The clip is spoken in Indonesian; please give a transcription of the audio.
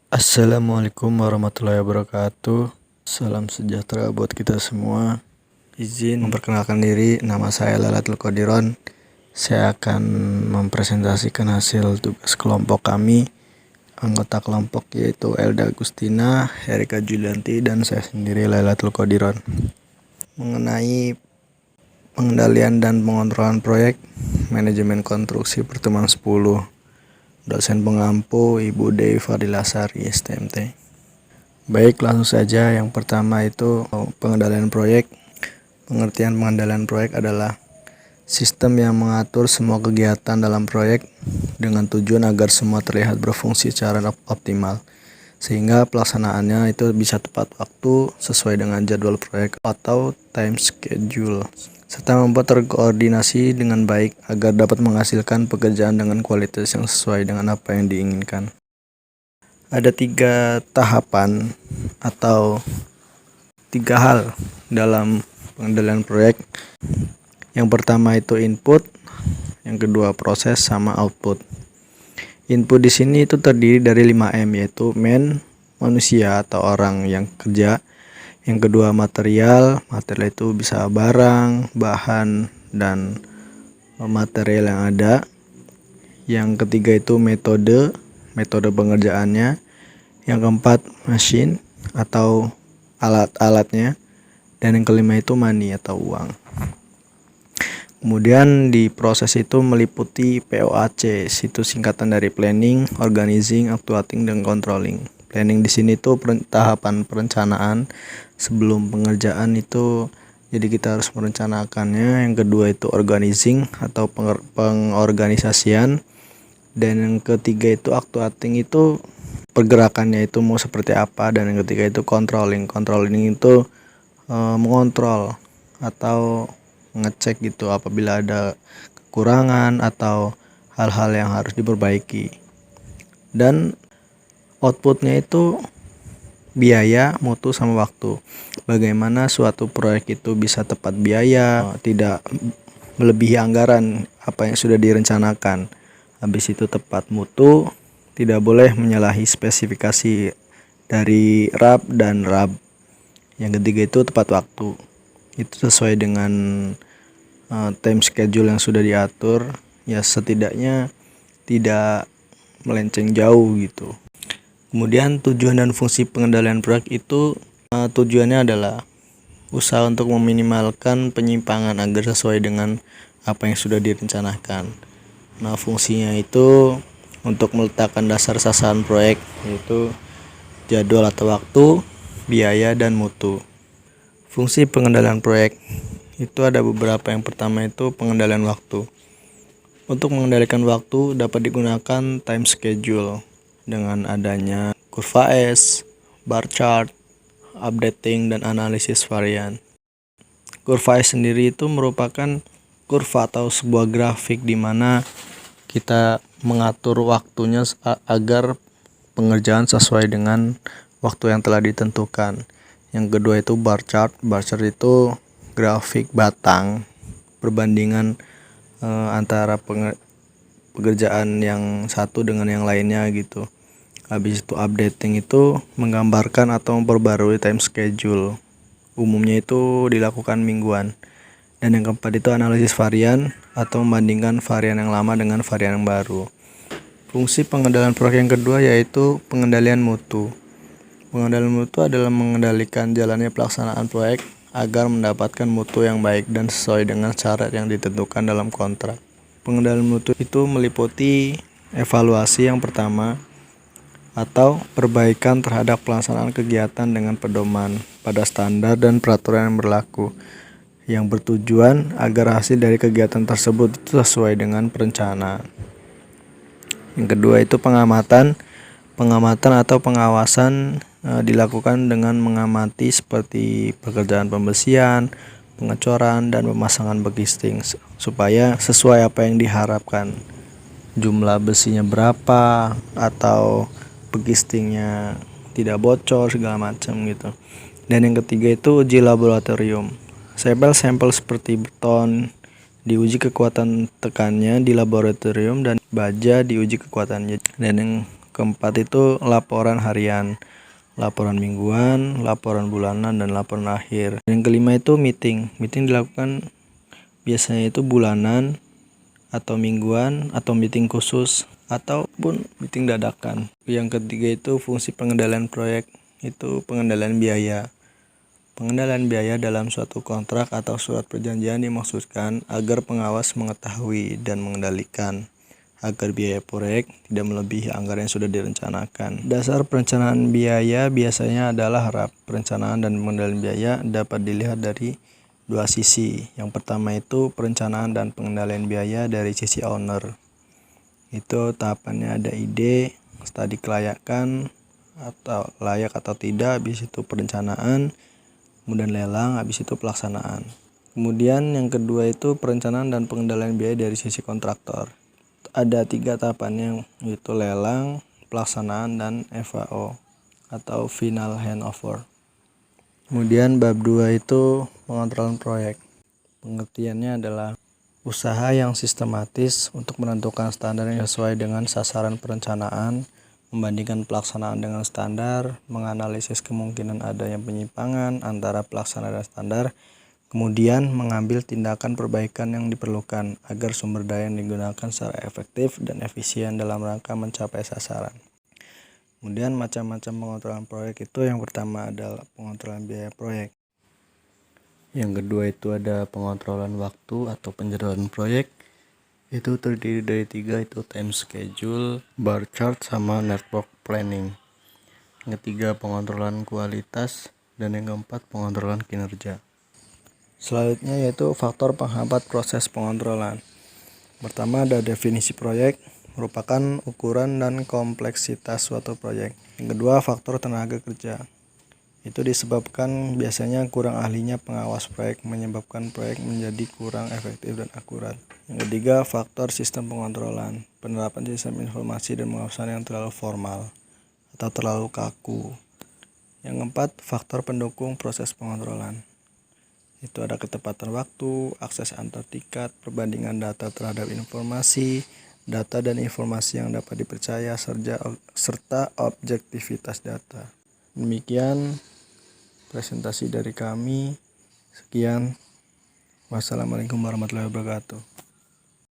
Assalamualaikum warahmatullahi wabarakatuh. Salam sejahtera buat kita semua. Izin memperkenalkan diri, nama saya Lailatul Qadiron. Saya akan mempresentasikan hasil tugas kelompok kami. Anggota kelompok yaitu Elda Agustina, Erika Julianti, dan saya sendiri Lailatul Qadiron. Mengenai pengendalian dan pengontrolan proyek, manajemen konstruksi pertemuan 10. Dosen pengampu Ibu Dewi Fadilasari STMT. Baik, langsung saja. Yang pertama itu pengendalian proyek. Pengertian pengendalian proyek adalah sistem yang mengatur semua kegiatan dalam proyek dengan tujuan agar semua terlihat berfungsi secara optimal, sehingga pelaksanaannya itu bisa tepat waktu sesuai dengan jadwal proyek atau time schedule, serta membuat terkoordinasi dengan baik agar dapat menghasilkan pekerjaan dengan kualitas yang sesuai dengan apa yang diinginkan. Ada 3 tahapan atau 3 hal dalam pengendalian proyek. Yang pertama itu input, yang kedua proses, sama output. Input di sini itu terdiri dari 5M, yaitu man, manusia atau orang yang kerja. Yang kedua material itu bisa barang, bahan, dan material yang ada. Yang ketiga itu metode pengerjaannya. Yang keempat mesin atau alat-alatnya. Dan yang kelima itu money atau uang. Kemudian di proses itu meliputi POAC, itu singkatan dari planning, organizing, actuating, dan controlling. Planning di sini tuh tahapan perencanaan sebelum pengerjaan itu, jadi kita harus merencanakannya. Yang kedua itu organizing atau pengorganisasian, dan yang ketiga itu actuating, itu pergerakannya itu mau seperti apa, dan yang ketiga itu controlling itu mengontrol atau ngecek gitu apabila ada kekurangan atau hal-hal yang harus diperbaiki. Dan outputnya itu biaya, mutu, sama waktu. Bagaimana suatu proyek itu bisa tepat biaya, tidak melebihi anggaran apa yang sudah direncanakan. Habis itu tepat mutu, tidak boleh menyalahi spesifikasi dari RAB dan RAB. Yang ketiga itu tepat waktu, itu sesuai dengan time schedule yang sudah diatur, ya setidaknya tidak melenceng jauh gitu. Kemudian tujuan dan fungsi pengendalian proyek itu tujuannya adalah usaha untuk meminimalkan penyimpangan agar sesuai dengan apa yang sudah direncanakan. Nah, fungsinya itu untuk meletakkan dasar sasaran proyek, yaitu jadwal atau waktu, biaya, dan mutu. Fungsi pengendalian proyek itu ada beberapa. Yang pertama itu pengendalian waktu. Untuk mengendalikan waktu dapat digunakan time schedule dengan adanya kurva S, bar chart, updating, dan analisis varian. Kurva S sendiri itu merupakan kurva atau sebuah grafik di mana kita mengatur waktunya agar pengerjaan sesuai dengan waktu yang telah ditentukan. Yang kedua itu bar chart. Bar chart itu grafik batang perbandingan antara pekerjaan yang satu dengan yang lainnya gitu. Habis itu updating itu menggambarkan atau memperbarui time schedule. Umumnya itu dilakukan mingguan. Dan yang keempat itu analisis varian atau membandingkan varian yang lama dengan varian yang baru. Fungsi pengendalian proyek yang kedua yaitu pengendalian mutu. Pengendalian mutu adalah mengendalikan jalannya pelaksanaan proyek agar mendapatkan mutu yang baik dan sesuai dengan syarat yang ditentukan dalam kontrak. Pengendalian mutu itu meliputi evaluasi yang pertama atau perbaikan terhadap pelaksanaan kegiatan dengan pedoman pada standar dan peraturan yang berlaku, yang bertujuan agar hasil dari kegiatan tersebut itu sesuai dengan perencanaan. Yang kedua itu pengamatan atau pengawasan dilakukan dengan mengamati seperti pekerjaan pembersihan, pengecoran, dan pemasangan begisting supaya sesuai apa yang diharapkan. Jumlah besinya berapa atau begistingnya tidak bocor segala macam gitu. Dan yang ketiga itu uji laboratorium. Sampel seperti beton diuji kekuatan tekannya di laboratorium dan baja diuji kekuatannya. Dan yang keempat itu laporan harian, laporan mingguan, laporan bulanan, dan laporan akhir. Yang kelima itu meeting. Meeting dilakukan biasanya itu bulanan atau mingguan atau meeting khusus ataupun meeting dadakan. Yang ketiga itu fungsi pengendalian proyek, itu pengendalian biaya. Pengendalian biaya dalam suatu kontrak atau surat perjanjian dimaksudkan agar pengawas mengetahui dan mengendalikan agar biaya proyek tidak melebihi anggaran yang sudah direncanakan. Dasar perencanaan biaya biasanya adalah RAP. Perencanaan dan pengendalian biaya dapat dilihat dari dua sisi. Yang pertama itu perencanaan dan pengendalian biaya dari sisi owner. Itu tahapannya ada ide, studi kelayakan atau layak atau tidak, habis itu perencanaan, kemudian lelang, habis itu pelaksanaan. Kemudian yang kedua itu perencanaan dan pengendalian biaya dari sisi kontraktor. Ada 3 tahapannya, yaitu lelang, pelaksanaan, dan FAO atau final handover. Kemudian bab 2 itu pengontrolan proyek. Pengertiannya adalah usaha yang sistematis untuk menentukan standar yang sesuai dengan sasaran perencanaan, membandingkan pelaksanaan dengan standar, menganalisis kemungkinan adanya penyimpangan antara pelaksanaan dan standar, kemudian mengambil tindakan perbaikan yang diperlukan agar sumber daya yang digunakan secara efektif dan efisien dalam rangka mencapai sasaran. Kemudian macam-macam pengontrolan proyek itu yang pertama adalah pengontrolan biaya proyek. Yang kedua itu ada pengontrolan waktu atau penjadwalan proyek. Itu terdiri dari 3, itu time schedule, bar chart, sama network planning. Yang ketiga pengontrolan kualitas, dan yang keempat pengontrolan kinerja. Selanjutnya yaitu faktor penghambat proses pengontrolan. Pertama ada definisi proyek, merupakan ukuran dan kompleksitas suatu proyek. Yang kedua faktor tenaga kerja. Itu disebabkan biasanya kurang ahlinya pengawas proyek menyebabkan proyek menjadi kurang efektif dan akurat. Yang ketiga faktor sistem pengontrolan, penerapan sistem informasi dan pengawasan yang terlalu formal atau terlalu kaku. Yang keempat faktor pendukung proses pengontrolan. Itu ada ketepatan waktu, akses antar tingkat, perbandingan data terhadap informasi, data dan informasi yang dapat dipercaya, serta objektivitas data. Demikian presentasi dari kami. Sekian. Wassalamualaikum warahmatullahi wabarakatuh.